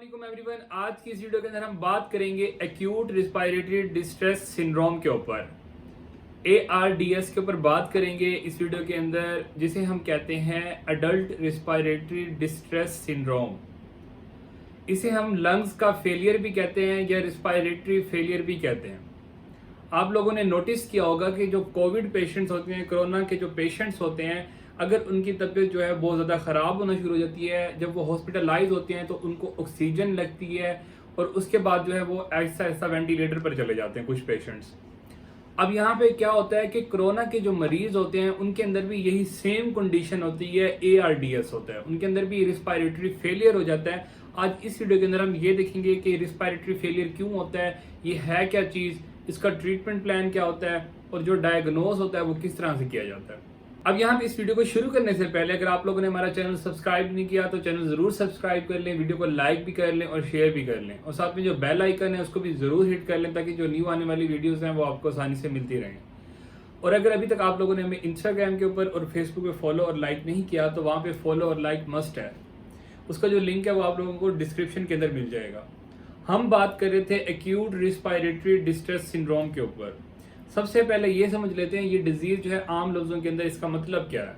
अस्सलाम एवरीवन। आज की इस वीडियो के अंदर हम बात करेंगे एक्यूट रिस्पायरेटरी डिस्ट्रेस सिंड्रोम के ऊपर, ARDS के ऊपर बात करेंगे इस वीडियो के अंदर, जिसे हम कहते हैं अडल्ट रिस्पायरेटरी डिस्ट्रेस सिंड्रोम। इसे हम लंग्स का फेलियर भी कहते हैं या रिस्पायरेटरी फेलियर भी कहते हैं। आप लोगों ने नोटिस किया होगा कि जो कोविड पेशेंट्स होते हैं, कोरोना के जो पेशेंट्स होते हैं, अगर उनकी तबीयत जो है बहुत ज़्यादा ख़राब होना शुरू हो जाती है, जब वो हॉस्पिटलाइज होते हैं तो उनको ऑक्सीजन लगती है और उसके बाद जो है वो ऐसा ऐसा वेंटिलेटर पर चले जाते हैं कुछ पेशेंट्स। अब यहाँ पे क्या होता है कि कोरोना के जो मरीज होते हैं उनके अंदर भी यही सेम कंडीशन होती है, ARDS होता है, उनके अंदर भी रिस्पायरेटरी फेलियर हो जाता है। आज इस वीडियो के अंदर हम ये देखेंगे कि रिस्पायरेटरी फेलियर क्यों होता है, ये है क्या चीज़, इसका ट्रीटमेंट प्लान क्या होता है और जो डायग्नोज होता है वो किस तरह से किया जाता है। अब यहाँ पे इस वीडियो को शुरू करने से पहले अगर आप लोगों ने हमारा चैनल सब्सक्राइब नहीं किया तो चैनल जरूर सब्सक्राइब कर लें, वीडियो को लाइक भी कर लें और शेयर भी कर लें, और साथ में जो बेल आइकन है उसको भी जरूर हिट कर लें ताकि जो न्यू आने वाली वीडियोस हैं वो आपको आसानी से मिलती रहें। और अगर अभी तक आप लोगों ने हमें इंस्टाग्राम के ऊपर और फेसबुक पे फॉलो और लाइक नहीं किया तो वहाँ पे फॉलो और लाइक मस्ट है, उसका जो लिंक है वो आप लोगों को डिस्क्रिप्शन के अंदर मिल जाएगा। हम बात कर रहे थे एक्यूट रिस्पायरेटरी डिस्ट्रेस सिंड्रोम के ऊपर। सबसे पहले ये समझ लेते हैं ये डिजीज जो है आम लफ्जों के अंदर इसका मतलब क्या है।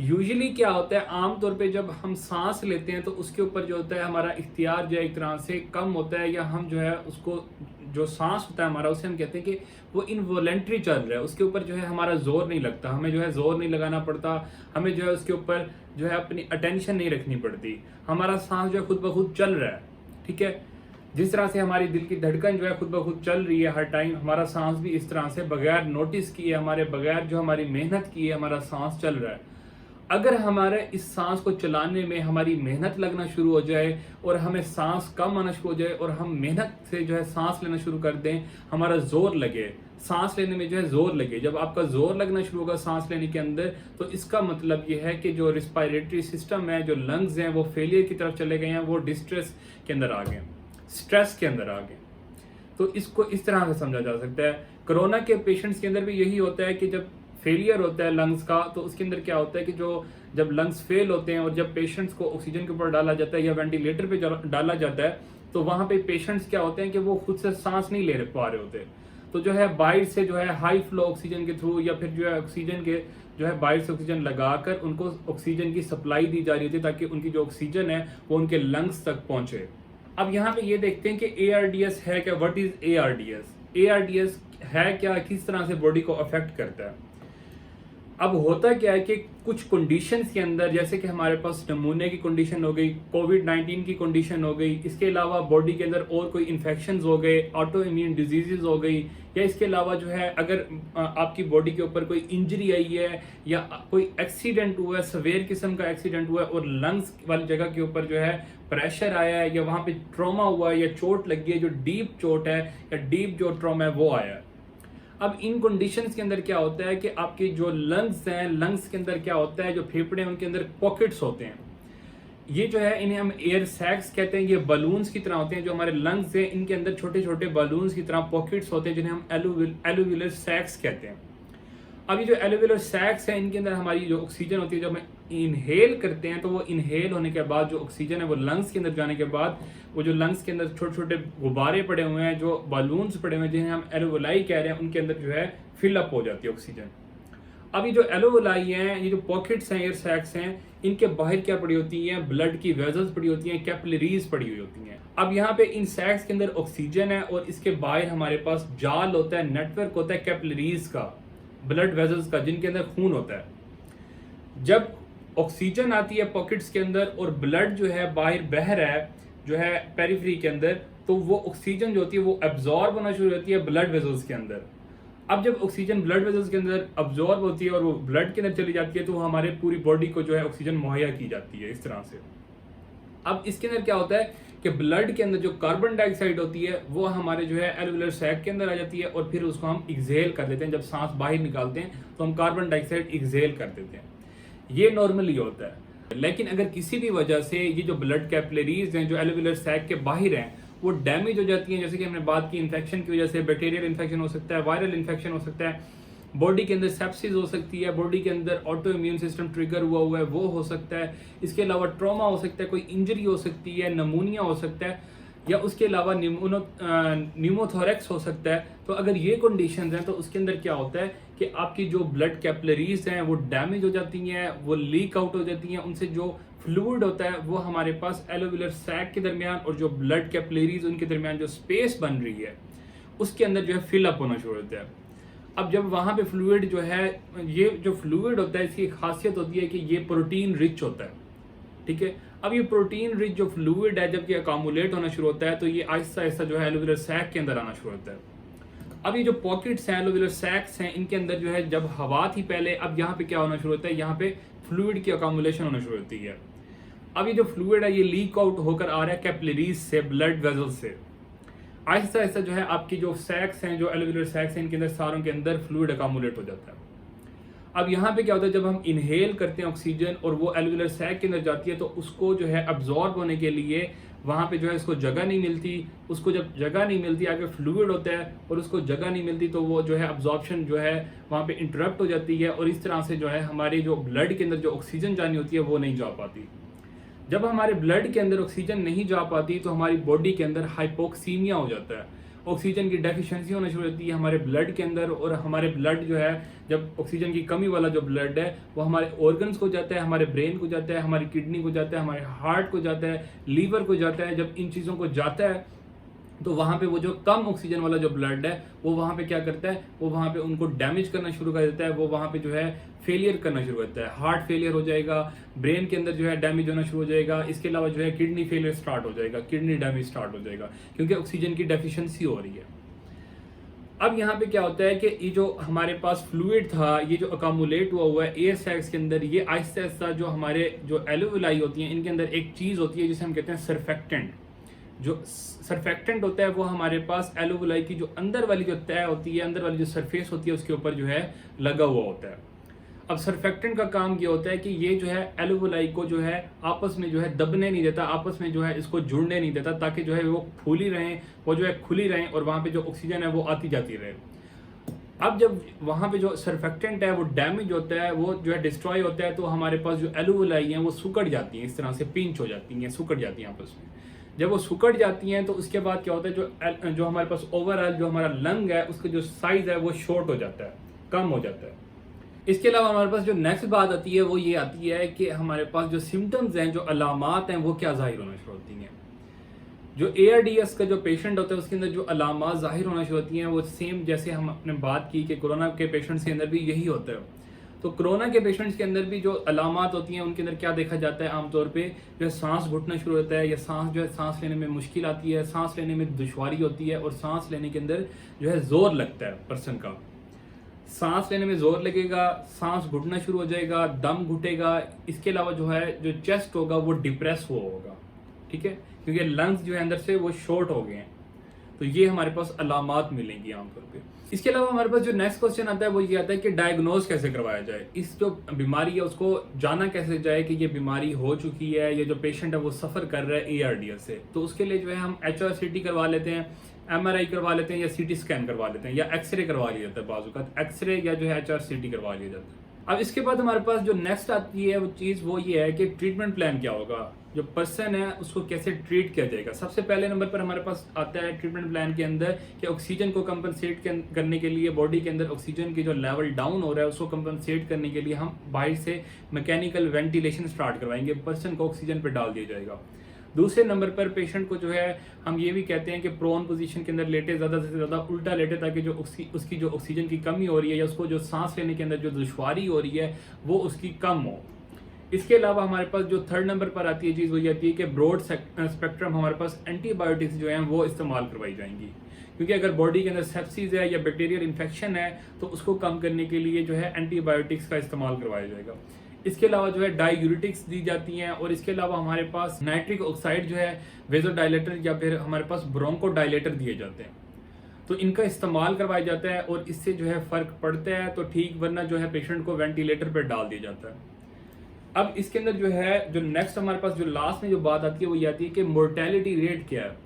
यूजुअली क्या होता है, आम तौर पे जब हम सांस लेते हैं तो उसके ऊपर जो होता है हमारा इख्तियार जो है एक तरह से कम होता है, या हम जो है उसको जो सांस होता है हमारा उसे हम कहते हैं कि वो इनवॉलेंट्री चल रहा है, उसके ऊपर जो है हमारा जोर नहीं लगता, हमें जो है जोर नहीं लगाना पड़ता, हमें जो है उसके ऊपर जो है अपनी अटेंशन नहीं रखनी पड़ती, हमारा सांस जो है खुद ब खुद चल रहा है। ठीक है, जिस तरह से हमारी दिल की धड़कन जो है खुद ब खुद चल रही है हर टाइम, हमारा सांस भी इस तरह से बगैर नोटिस किए, हमारे बगैर जो हमारी मेहनत की है हमारा सांस चल रहा है। अगर हमारे इस सांस को चलाने में हमारी मेहनत लगना शुरू हो जाए और हमें सांस कम आना शुरू हो जाए और हम मेहनत से जो है सांस लेना शुरू कर दें, हमारा जोर लगे सांस लेने में, जो है जोर लगे, जब आपका जोर लगना शुरू होगा सांस लेने के अंदर, तो इसका मतलब ये है कि जो रिस्पायरेटरी सिस्टम है, जो लंग्स हैं, वो फेलियर की तरफ चले गए हैं, वो डिस्ट्रेस के अंदर आ गए, स्ट्रेस के अंदर आ गए। तो इसको इस तरह से समझा जा सकता है। कोरोना के पेशेंट्स के अंदर भी यही होता है कि जब फेलियर होता है लंग्स का, तो उसके अंदर क्या होता है कि जो जब लंग्स फेल होते हैं और जब पेशेंट्स को ऑक्सीजन के ऊपर डाला जाता है या वेंटिलेटर पे डाला जाता है, तो वहां पे पेशेंट्स क्या होते हैं कि वो खुद से सांस नहीं ले पा रहे होते, तो जो है बाहर से जो है हाई फ्लो ऑक्सीजन के थ्रू या फिर जो है ऑक्सीजन के जो है बाहर से ऑक्सीजन लगाकर उनको ऑक्सीजन की सप्लाई दी जा रही होती है ताकि उनकी जो ऑक्सीजन है वो उनके लंग्स तक पहुंचे। अब यहाँ पे ये देखते हैं कि ARDS है क्या, व्हाट इज ARDS है क्या, किस तरह से बॉडी को अफेक्ट करता है। अब होता क्या है कि कुछ कंडीशंस के अंदर, जैसे कि हमारे पास नमूने की कंडीशन हो गई, कोविड-19 की कंडीशन हो गई, इसके अलावा बॉडी के अंदर और कोई इन्फेक्शंस हो गए, ऑटो इम्यून डिजीजेज हो गई, या इसके अलावा जो है अगर आपकी बॉडी के ऊपर कोई इंजरी आई है या कोई एक्सीडेंट हुआ है, सवेयर किस्म का एक्सीडेंट हुआ है और लंग्स वाली जगह के ऊपर जो है प्रेशर आया है, या वहाँ पे ट्रॉमा हुआ है या चोट लगी है, जो डीप चोट है या डीप जो ट्रॉमा है वो आया है। अब इन कंडीशंस के अंदर क्या होता है कि आपकी जो लंग्स हैं, लंग्स के अंदर क्या होता है, जो फेफड़े हैं उनके अंदर पॉकेट्स होते हैं, ये जो है इन्हें हम एयर सैक्स कहते हैं, ये बलून्स की तरह होते हैं। जो हमारे लंग्स हैं इनके अंदर छोटे छोटे बलून्स की तरह पॉकेट्स होते हैं जिन्हें हम एलुविलर सैक्स कहते हैं। अब ये जो एलुविलर सैक्स है इनके अंदर हमारी जो ऑक्सीजन होती है, जब हम इनहेल करते हैं तो वो इनहेल होने के बाद जो ऑक्सीजन है वो लंग्स के अंदर जाने के बाद वो जो लंग्स के अंदर छोटे छोटे गुब्बारे पड़े हुए हैं, जो बलून्स पड़े हुए हैं जिन्हें हम एलुविलाई कह रहे हैं, उनके अंदर जो है फिलअप हो जाती है ऑक्सीजन। अब ये जो एलुविलाई हैं, ये जो पॉकेट्स हैं, एयर सैक्स हैं, इनके बाहर क्या पड़ी होती हैं, ब्लड की वेजल्स पड़ी होती हैं, कैपिलरीज पड़ी हुई होती हैं। अब यहाँ पे इन सैक्स के अंदर ऑक्सीजन है और इसके बाहर हमारे पास जाल होता है, नेटवर्क होता है कैपिलरीज का, ब्लड वेजल्स का, जिनके अंदर खून होता है। जब ऑक्सीजन आती है पॉकेट्स के अंदर और ब्लड जो है बाहर बह रहा है जो है पेरिफेरी के अंदर, तो वो ऑक्सीजन जो होती है वो एब्जॉर्ब होना शुरू होती है ब्लड वेजल्स के अंदर। अब जब ऑक्सीजन ब्लड वेजल्स के अंदर अब्जॉर्ब होती है और वो ब्लड के अंदर चली जाती है तो हमारे पूरी बॉडी को जो है ऑक्सीजन मुहैया की जाती है इस तरह से। अब इसके अंदर क्या होता है कि ब्लड के अंदर जो कार्बन डाइऑक्साइड होती है वो हमारे जो है एलुविलर सैक के अंदर आ जाती है और फिर उसको हम एक्सहेल कर देते हैं। जब सांस बाहर निकालते हैं तो हम कार्बन डाइऑक्साइड एक्सहेल कर देते हैं, ये नॉर्मली होता है। लेकिन अगर किसी भी वजह से ये जो ब्लड कैपिलरीज हैं जो एलुविलर सैक के बाहर हैं वो डैमेज हो जाती हैं, जैसे कि हमने बात की इन्फेक्शन की वजह से, बैक्टीरियल इन्फेक्शन हो सकता है, वायरल इन्फेक्शन हो सकता है, बॉडी के अंदर सेप्सिस हो सकती है, बॉडी के अंदर ऑटो इम्यून सिस्टम ट्रिगर हुआ है वो हो सकता है, इसके अलावा ट्रॉमा हो सकता है, कोई इंजरी हो सकती है, नमूनिया हो सकता है, या उसके अलावा न्यूमोथोरेक्स हो सकता है। तो अगर ये कंडीशन हैं तो उसके अंदर क्या होता है कि आपकी जो ब्लड कैपिलरीज हैं वो डैमेज हो जाती हैं, वो लीक आउट हो जाती हैं, उनसे जो फ्लूइड होता है वो हमारे पास एलोविलर सैक के दरमियान और जो ब्लड कैपिलरीज उनके दरमियान जो स्पेस बन रही है उसके अंदर जो है फिल अप होना शुरू होता है। अब जब वहाँ पे फ्लूइड जो है, ये जो फ्लूइड होता है इसकी एक खासियत होती है कि ये प्रोटीन रिच होता है, ठीक है। अब ये प्रोटीन रिच जो फ्लूइड है जब ये अकामुलेट होना शुरू होता है तो ये आहिस्ता आहिस्ता जो है एलोविलर सैक के अंदर आना शुरू होता है। अब ये जो पॉकेट्स हैं, एलोविलर सैक्स हैं, इनके अंदर जो है जब हवा थी पहले, अब यहाँ पे क्या होना शुरू होता है, यहाँ पे फ्लूइड की अकामुलेशन होना शुरू होती है। अब ये जो फ्लूइड है ये लीक आउट होकर आ रहा है कैपिलरीज से, ब्लड वेजल से। आहिस्ता आहिस्ता जो है आपकी जो सैक्स हैं, जो एलोविलर सैक्स हैं, इनके अंदर सारों के अंदर फ्लूइड अकामुलेट हो जाता है। अब यहाँ पे क्या होता है, जब हम इनहेल करते हैं ऑक्सीजन और वो एल्विलर सैक के अंदर जाती है तो उसको जो है अब्जॉर्ब होने के लिए वहाँ पे जो है उसको जगह नहीं मिलती। उसको जब जगह नहीं मिलती, आगे फ्लूइड होता है और उसको जगह नहीं मिलती तो वो जो है अब्जॉर्प्शन जो है वहाँ पे इंटरप्ट हो जाती है और इस तरह से जो है हमारे जो ब्लड के अंदर जो ऑक्सीजन जानी होती है वो नहीं जा पाती। जब हमारे ब्लड के अंदर ऑक्सीजन नहीं जा पाती तो हमारी बॉडी के अंदर हाइपोक्सीमिया हो जाता है, ऑक्सीजन की डेफिशिएंसी होना शुरू होती है हमारे ब्लड के अंदर। और हमारे ब्लड जो है, जब ऑक्सीजन की कमी वाला जो ब्लड है वो हमारे ऑर्गन्स को जाता है, हमारे ब्रेन को जाता है, हमारी किडनी को जाता है, हमारे हार्ट को जाता है, लीवर को जाता है। जब इन चीज़ों को जाता है तो वहाँ पे वो जो कम ऑक्सीजन वाला जो ब्लड है वो वहाँ पे क्या करता है, वो वहाँ पे उनको डैमेज करना शुरू कर देता है, वो वहाँ पे जो है फेलियर करना शुरू करता है। हार्ट फेलियर हो जाएगा, ब्रेन के अंदर जो है डैमेज होना शुरू हो जाएगा, इसके अलावा जो है किडनी फेलियर स्टार्ट हो जाएगा, किडनी डैमेज स्टार्ट हो जाएगा क्योंकि ऑक्सीजन की डेफिशिएंसी हो रही है। अब यहाँ पे क्या होता है कि ये जो हमारे पास फ्लूइड था, ये जो अकामुलेट हुआ है एयर सैक्स के अंदर, ये आहिस्ता आहिस्ता जो हमारे जो एलोविलाई होती हैं इनके अंदर एक चीज़ होती है जिसे हम कहते हैं सरफेक्टेंट। जो सरफेक्टेंट होता है वो हमारे पास एलोविलाई की जो अंदर वाली जो तय होती है, अंदर वाली जो सरफेस होती है उसके ऊपर जो है लगा हुआ होता है। अब सरफेक्टेंट का काम ये होता है कि ये जो है एलोविलाई को जो है आपस में जो है दबने नहीं देता, आपस में जो है इसको जुड़ने नहीं देता, ताकि जो है वो फूली रहें, वो जो है खुली रहें और वहाँ पे जो ऑक्सीजन है वो आती जाती रहे। अब जब वहाँ पे जो सरफेक्टेंट है वो डैमेज होता है, वो जो है डिस्ट्रॉय होता है, तो हमारे पास जो एलोविलाई हैं वो सुकड़ जाती हैं, इस तरह से पिंच हो जाती हैं, सुकड़ जाती हैं आपस में। जब वो सुकड़ जाती हैं तो उसके बाद क्या होता है, जो हमारे पास ओवरऑल जो हमारा लंग है उसका जो साइज है वो शॉर्ट हो जाता है, कम हो जाता है। इसके अलावा हमारे पास जो नेक्स्ट बात आती है वो ये आती है कि हमारे पास जो सिम्टम्स हैं, जो अलामात हैं, वो क्या जाहिर होना शुरू होती हैं। जो ARDS का जो पेशेंट होता है उसके अंदर जो अलामात जाहिर होना शुरू होती हैं वो सेम जैसे हम अपने बात की कि कोरोना के पेशेंट्स के अंदर भी यही होता है। तो कोरोना के पेशेंट्स के अंदर भी जो अलामात होती हैं उनके अंदर क्या देखा जाता है, आमतौर पे जो है सांस घुटना शुरू होता है, या सांस जो है सांस लेने में मुश्किल आती है, सांस लेने में दुश्वारी होती है और सांस लेने के अंदर जो है जोर लगता है पर्सन का। सांस लेने में जोर लगेगा, सांस घुटना शुरू हो जाएगा, दम घुटेगा। इसके अलावा जो है जो चेस्ट होगा वो डिप्रेस हुआ होगा, ठीक है, क्योंकि लंग्स जो है अंदर से वो शॉर्ट हो गए हैं। तो ये हमारे पास अलामात मिलेंगी आमतौर पे। इसके अलावा हमारे पास जो नेक्स्ट क्वेश्चन आता है वो ये आता है कि डायग्नोज कैसे करवाया जाए, इस जो बीमारी है उसको जाना कैसे जाए कि ये बीमारी हो चुकी है, ये जो पेशेंट है वो सफ़र कर रहा है ARDS से। तो उसके लिए जो है हम HRCT करवा लेते हैं, MRI करवा लेते हैं, या CT स्कैन करवा लेते हैं, या एक्सरे करवा लिया जाता है, बाजू का एक्सरे या जो है HRCT करवा लिया जाता है। अब इसके बाद हमारे पास जो नेक्स्ट आती है वो चीज़ वो ये है कि ट्रीटमेंट प्लान क्या होगा, जो पर्सन है उसको कैसे ट्रीट किया जाएगा। सबसे पहले नंबर पर हमारे पास आता है ट्रीटमेंट प्लान के अंदर कि ऑक्सीजन को कंपनसेट करने के लिए, बॉडी के अंदर ऑक्सीजन की जो लेवल डाउन हो रहा है उसको कंपनसेट करने के लिए हम बाहर से मैकेनिकल वेंटिलेशन स्टार्ट करवाएंगे, पर्सन को ऑक्सीजन पर डाल दिया जाएगा। दूसरे नंबर पर पेशेंट को जो है हम ये भी कहते हैं कि प्रोन पोजीशन के अंदर लेटे, ज़्यादा से ज़्यादा उल्टा लेटे, ताकि जो उसकी जो ऑक्सीजन की कमी हो रही है या उसको जो सांस लेने के अंदर जो दुश्वारी हो रही है वो उसकी कम हो। इसके अलावा हमारे पास जो थर्ड नंबर पर आती है चीज़ वो ये आती है कि ब्रॉड स्पेक्ट्रम हमारे पास एंटीबायोटिक्स जो हैं वो इस्तेमाल करवाई जाएंगी, क्योंकि अगर बॉडी के अंदर सेप्सिस है या बैक्टीरियल इन्फेक्शन है तो उसको कम करने के लिए जो है एंटीबायोटिक्स का इस्तेमाल करवाया जाएगा। इसके अलावा जो है डायूरिटिक्स दी जाती हैं, और इसके अलावा हमारे पास नाइट्रिक ऑक्साइड जो है वेजोडाइलेटर या फिर हमारे पास ब्रोंकोडाइलेटर दिए जाते हैं, तो इनका इस्तेमाल करवाया जाता है और इससे जो है फ़र्क पड़ता है तो ठीक, वरना जो है पेशेंट को वेंटिलेटर पर डाल दिया जाता है। अब इसके अंदर जो नेक्स्ट हमारे पास जो लास्ट में जो बात आती है वो ये आती है कि मोर्टेलिटी रेट क्या है।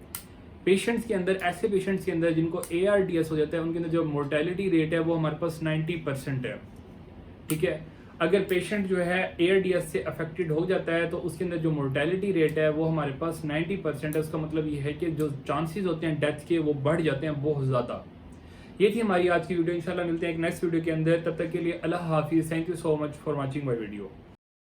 पेशेंट्स के अंदर, ऐसे पेशेंट्स के अंदर जिनको ARDS हो जाता है, उनके अंदर जो मोर्टेलिटी रेट है वो हमारे पास 90% है। ठीक है, अगर पेशेंट जो है ARDS से अफेक्टेड हो जाता है तो उसके अंदर जो मोर्टेलिटी रेट है वो हमारे पास 90% है। उसका मतलब ये है कि जो चांसेस होते हैं डेथ के वो बढ़ जाते हैं बहुत ज़्यादा। ये थी हमारी आज की वीडियो। इंशाल्लाह मिलते हैं एक नेक्स्ट वीडियो के अंदर। तब तक के लिए अल्लाह हाफिज़। Thank you so much for watching my video.